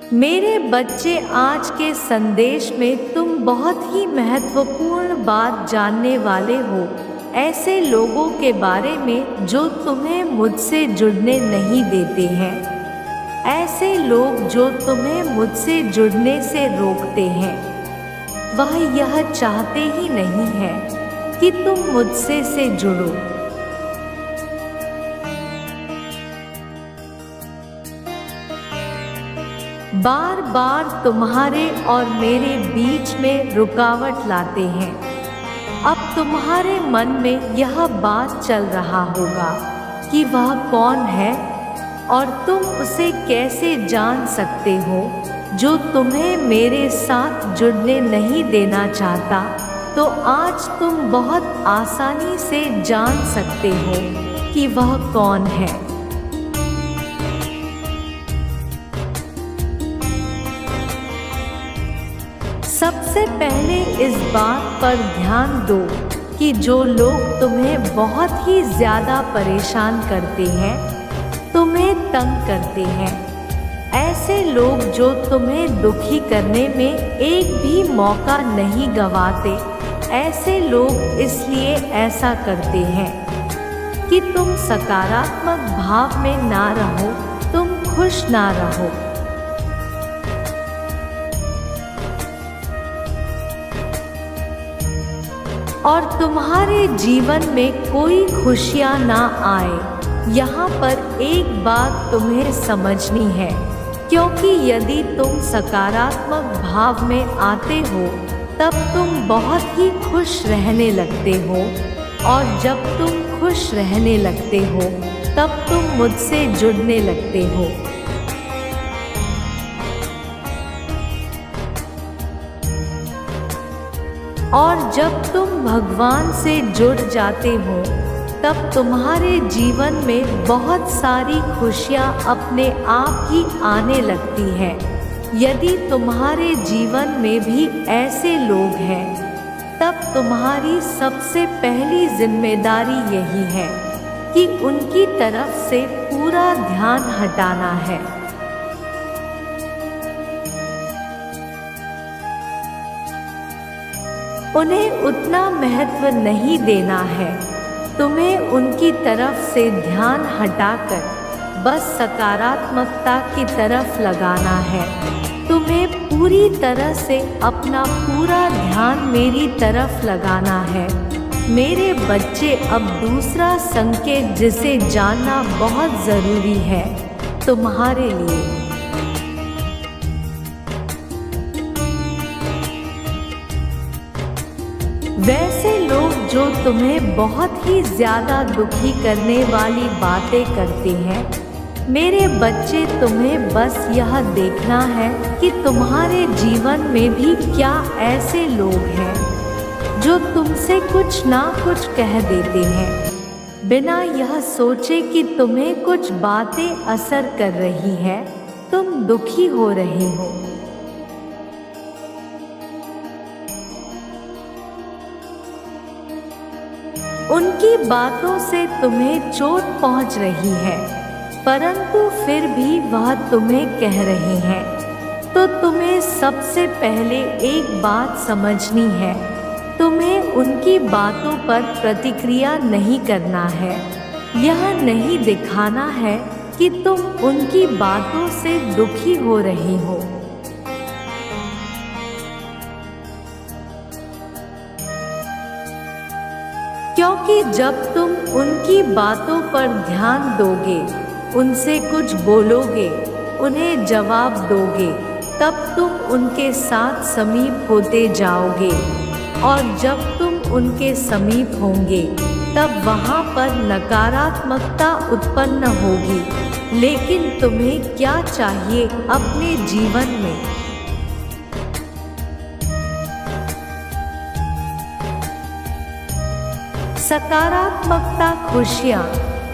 मेरे बच्चे, आज के संदेश में तुम बहुत ही महत्वपूर्ण बात जानने वाले हो, ऐसे लोगों के बारे में जो तुम्हें मुझसे जुड़ने नहीं देते हैं। ऐसे लोग जो तुम्हें मुझसे जुड़ने से रोकते हैं, वह यह चाहते ही नहीं है कि तुम मुझसे से जुड़ो। बार बार तुम्हारे और मेरे बीच में रुकावट लाते हैं। अब तुम्हारे मन में यह बात चल रहा होगा कि वह कौन है और तुम उसे कैसे जान सकते हो जो तुम्हें मेरे साथ जुड़ने नहीं देना चाहता। तो आज तुम बहुत आसानी से जान सकते हो कि वह कौन है। सबसे पहले इस बात पर ध्यान दो कि जो लोग तुम्हें बहुत ही ज़्यादा परेशान करते हैं, तुम्हें तंग करते हैं, ऐसे लोग जो तुम्हें दुखी करने में एक भी मौका नहीं गंवाते, ऐसे लोग इसलिए ऐसा करते हैं कि तुम सकारात्मक भाव में ना रहो, तुम खुश ना रहो। और तुम्हारे जीवन में कोई खुशियाँ ना आए। यहाँ पर एक बात तुम्हें समझनी है, क्योंकि यदि तुम सकारात्मक भाव में आते हो तब तुम बहुत ही खुश रहने लगते हो, और जब तुम खुश रहने लगते हो तब तुम मुझसे जुड़ने लगते हो। और जब तुम भगवान से जुड़ जाते हो तब तुम्हारे जीवन में बहुत सारी खुशियाँ अपने आप ही आने लगती हैं। यदि तुम्हारे जीवन में भी ऐसे लोग हैं, तब तुम्हारी सबसे पहली जिम्मेदारी यही है कि उनकी तरफ से पूरा ध्यान हटाना है। उन्हें उतना महत्व नहीं देना है। तुम्हें उनकी तरफ से ध्यान हटाकर बस सकारात्मकता की तरफ लगाना है। तुम्हें पूरी तरह से अपना पूरा ध्यान मेरी तरफ लगाना है। मेरे बच्चे, अब दूसरा संकेत जिसे जानना बहुत ज़रूरी है तुम्हारे लिए। वैसे लोग जो तुम्हें बहुत ही ज़्यादा दुखी करने वाली बातें करते हैं, मेरे बच्चे, तुम्हें बस यह देखना है कि तुम्हारे जीवन में भी क्या ऐसे लोग हैं जो तुमसे कुछ ना कुछ कह देते हैं, बिना यह सोचे कि तुम्हें कुछ बातें असर कर रही हैं, तुम दुखी हो रहे हो। उनकी बातों से तुम्हें चोट पहुंच रही है, परंतु फिर भी वह तुम्हें कह रहे हैं। तो तुम्हें सबसे पहले एक बात समझनी है, तुम्हें उनकी बातों पर प्रतिक्रिया नहीं करना है। यह नहीं दिखाना है कि तुम उनकी बातों से दुखी हो रहे हो। क्योंकि जब तुम उनकी बातों पर ध्यान दोगे, उनसे कुछ बोलोगे, उन्हें जवाब दोगे, तब तुम उनके साथ समीप होते जाओगे। और जब तुम उनके समीप होंगे तब वहाँ पर नकारात्मकता उत्पन्न होगी। लेकिन तुम्हें क्या चाहिए अपने जीवन में? सकारात्मकता, खुशियाँ,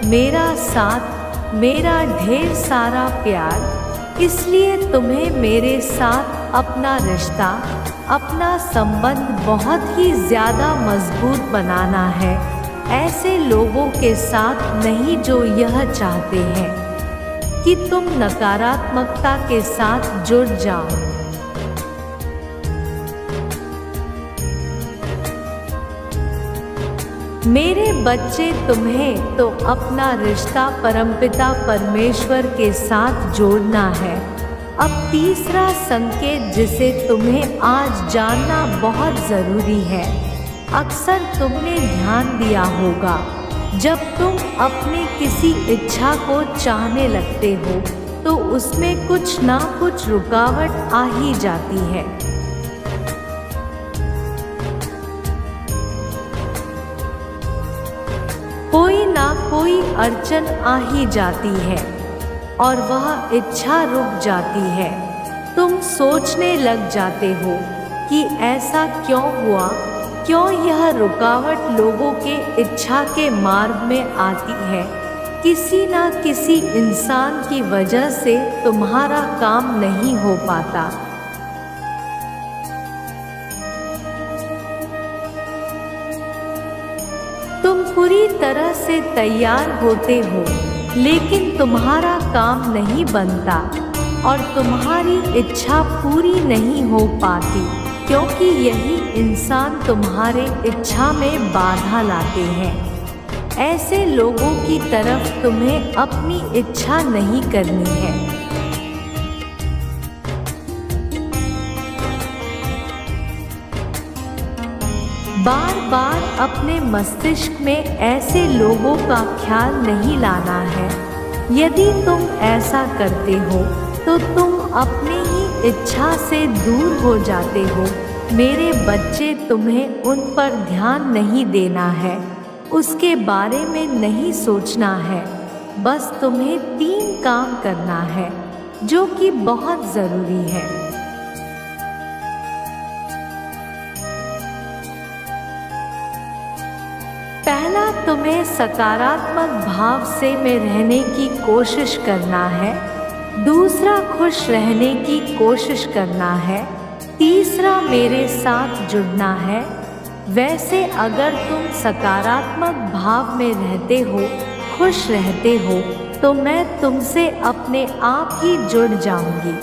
मेरा साथ, मेरा ढेर सारा प्यार। इसलिए तुम्हें मेरे साथ अपना रिश्ता, अपना संबंध बहुत ही ज़्यादा मजबूत बनाना है। ऐसे लोगों के साथ नहीं जो यह चाहते हैं कि तुम नकारात्मकता के साथ जुड़ जाओ। मेरे बच्चे, तुम्हें तो अपना रिश्ता परमपिता परमेश्वर के साथ जोड़ना है। अब तीसरा संकेत जिसे तुम्हें आज जानना बहुत ज़रूरी है। अक्सर तुमने ध्यान दिया होगा, जब तुम अपनी किसी इच्छा को चाहने लगते हो तो उसमें कुछ ना कुछ रुकावट आ ही जाती है। कोई ना कोई अड़चन आ ही जाती है और वह इच्छा रुक जाती है। तुम सोचने लग जाते हो कि ऐसा क्यों हुआ, क्यों यह रुकावट लोगों के इच्छा के मार्ग में आती है। किसी ना किसी इंसान की वजह से तुम्हारा काम नहीं हो पाता। तुम पूरी तरह से तैयार होते हो, लेकिन तुम्हारा काम नहीं बनता और तुम्हारी इच्छा पूरी नहीं हो पाती, क्योंकि यही इंसान तुम्हारे इच्छा में बाधा लाते हैं। ऐसे लोगों की तरफ तुम्हें अपनी इच्छा नहीं करनी है। बार बार अपने मस्तिष्क में ऐसे लोगों का ख्याल नहीं लाना है। यदि तुम ऐसा करते हो तो तुम अपनी ही इच्छा से दूर हो जाते हो। मेरे बच्चे, तुम्हें उन पर ध्यान नहीं देना है, उसके बारे में नहीं सोचना है। बस तुम्हें 3 काम करना है जो कि बहुत ज़रूरी है। पहला, तुम्हें सकारात्मक भाव से में रहने की कोशिश करना है। दूसरा, खुश रहने की कोशिश करना है। तीसरा, मेरे साथ जुड़ना है। वैसे अगर तुम सकारात्मक भाव में रहते हो, खुश रहते हो, तो मैं तुमसे अपने आप ही जुड़ जाऊंगी।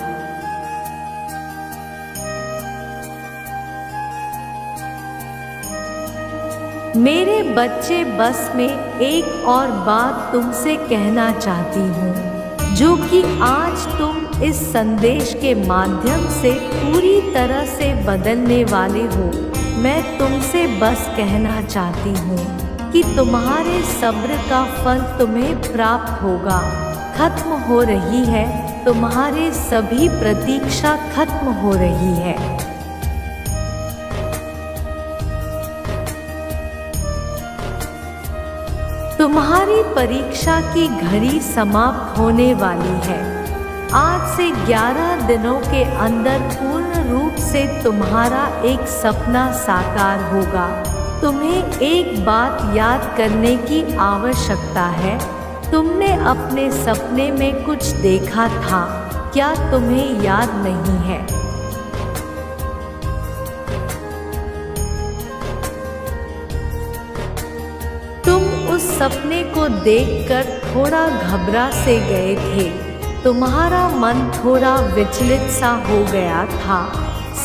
मेरे बच्चे, बस मैं एक और बात तुमसे कहना चाहती हूँ, जो कि आज तुम इस संदेश के माध्यम से पूरी तरह से बदलने वाले हो। मैं तुमसे बस कहना चाहती हूँ कि तुम्हारे सब्र का फल तुम्हें प्राप्त होगा। खत्म हो रही है, तुम्हारे सभी प्रतीक्षा खत्म हो रही है। तुम्हारी परीक्षा की घड़ी समाप्त होने वाली है। आज से 11 दिनों के अंदर पूर्ण रूप से तुम्हारा एक सपना साकार होगा। तुम्हें एक बात याद करने की आवश्यकता है। तुमने अपने सपने में कुछ देखा था, क्या तुम्हें याद नहीं है? उस सपने को देखकर थोड़ा घबरा से गए थे। तुम्हारा मन थोड़ा विचलित सा हो गया था।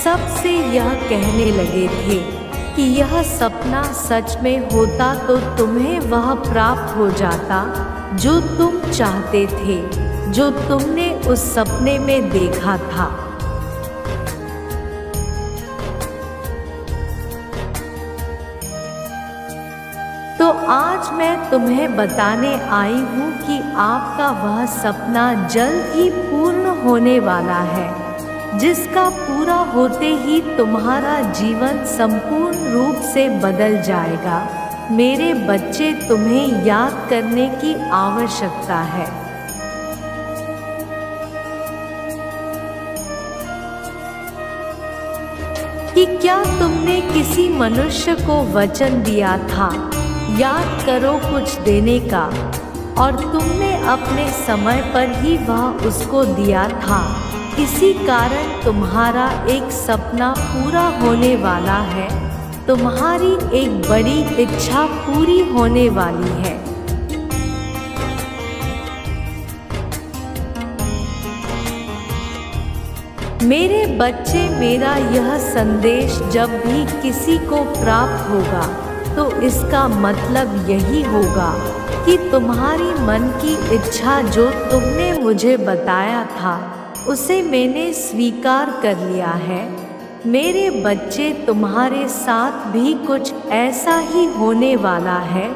सबसे यह कहने लगे थे कि यह सपना सच में होता तो तुम्हें वह प्राप्त हो जाता जो तुम चाहते थे, जो तुमने उस सपने में देखा था। तो आज मैं तुम्हें बताने आई हूँ कि आपका वह सपना जल्द ही पूर्ण होने वाला है, जिसका पूरा होते ही तुम्हारा जीवन संपूर्ण रूप से बदल जाएगा। मेरे बच्चे, तुम्हें याद करने की आवश्यकता है कि क्या तुमने किसी मनुष्य को वचन दिया था। याद करो कुछ देने का, और तुमने अपने समय पर ही वह उसको दिया था। इसी कारण तुम्हारा एक सपना पूरा होने वाला है। तुम्हारी एक बड़ी इच्छा पूरी होने वाली है। मेरे बच्चे, मेरा यह संदेश जब भी किसी को प्राप्त होगा तो इसका मतलब यही होगा कि तुम्हारी मन की इच्छा जो तुमने मुझे बताया था उसे मैंने स्वीकार कर लिया है। मेरे बच्चे, तुम्हारे साथ भी कुछ ऐसा ही होने वाला है।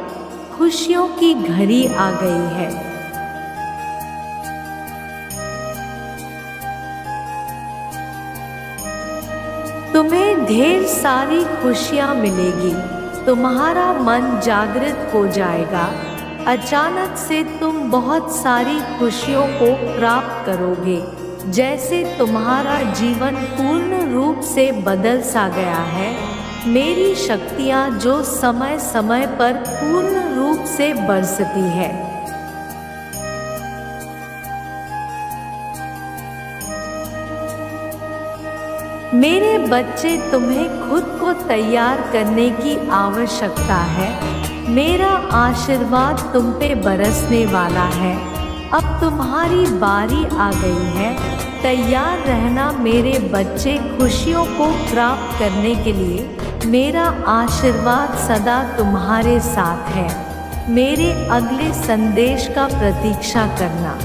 खुशियों की घड़ी आ गई है। तुम्हें ढेर सारी खुशियां मिलेगी। तुम्हारा मन जागृत हो जाएगा। अचानक से तुम बहुत सारी खुशियों को प्राप्त करोगे, जैसे तुम्हारा जीवन पूर्ण रूप से बदल सा गया है। मेरी शक्तियाँ जो समय समय पर पूर्ण रूप से बरसती है। मेरे बच्चे, तुम्हें खुद को तैयार करने की आवश्यकता है। मेरा आशीर्वाद तुम पे बरसने वाला है। अब तुम्हारी बारी आ गई है। तैयार रहना मेरे बच्चे, खुशियों को प्राप्त करने के लिए। मेरा आशीर्वाद सदा तुम्हारे साथ है। मेरे अगले संदेश का प्रतीक्षा करना।